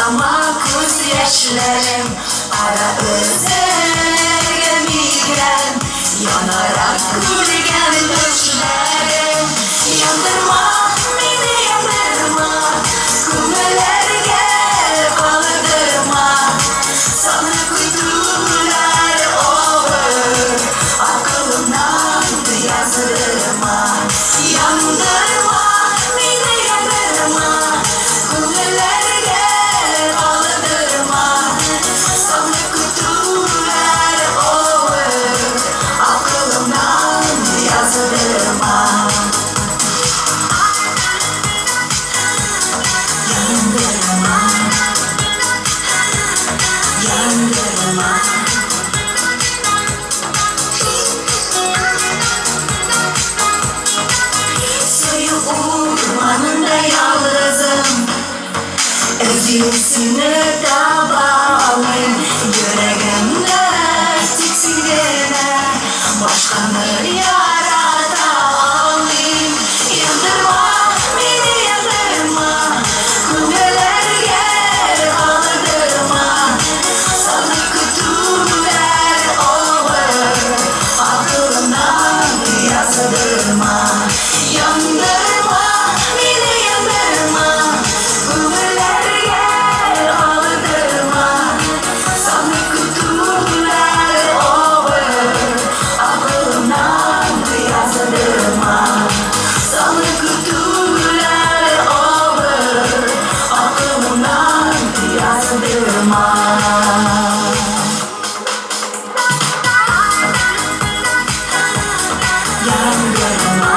ama gözyaşlarım ara özlerge migren yanarak gülgen düşlerim yandırma beni yandırma kumelerge kaldırma sana kuytular olur aklımdan yazdırma yandırma beni yandırma kumelerge kaldırma sana kuytular olur aklımdan yazdırma yandırma yandırma suyu ormanında yalnızım özgürsünü da bağlayın yüreğimde tiksin gene başkanı yarata alayım yandırma beni yandırma kumelerge kaldırma sana kutular olur aklımdan yazdırma yandırma beni yandırma kumelerge kaldırma sana kutular olur aklımdan yazdırma sana kutular olur aklımdan yazdırma yandırma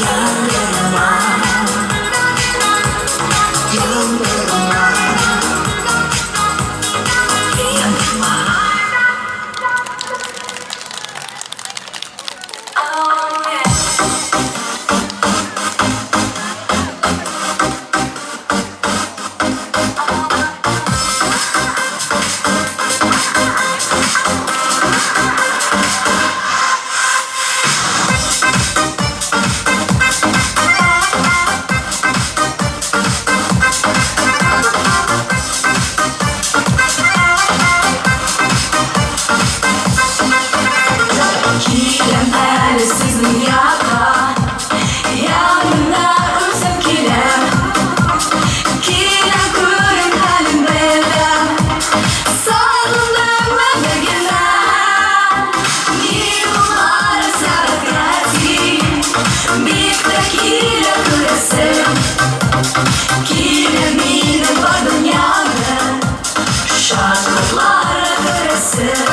yandırma yandırma yandırma Kilem elsiz dünyada yanında özüm kilem kilem kurun halimde sağlığım vergine yıllar sarkati bir kilem kuresim kilemin var dünyada şarkılara göresim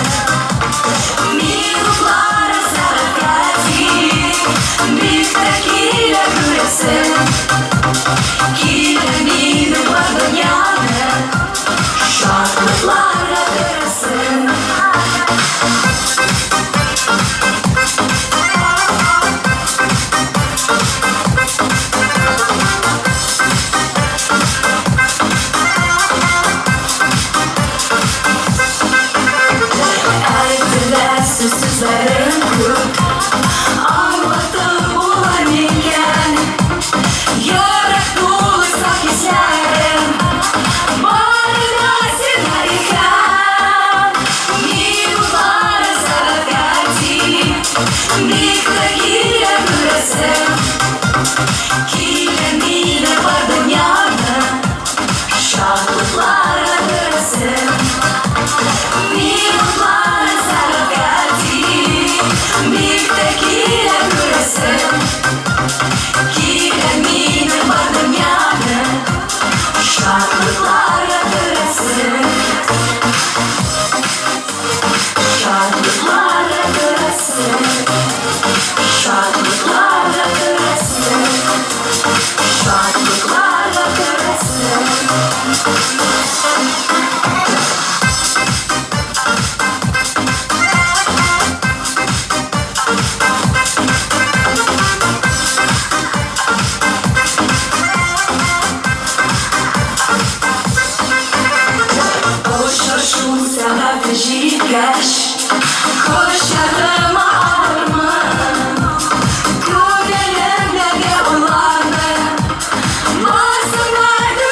Milutlar sarakati bir tequila küresim kilemin var dünyada şarkılara göresim Sözlerim kurt anlattım bulanırken yürek doluysa hislerim barda sinarken milutlar sarakati bir tequila küresim kilemin var dünyada şarkılara göresim milutlar sarakati bir tequila küresim kilemin var dünyada şarkılara göresim şarkılara göresim şarkılara göresim şarkılara göresim Gigaş koşarım ağırman Kudelerle ulandım Varsın vardı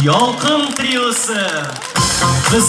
Yolqin triosi. Biz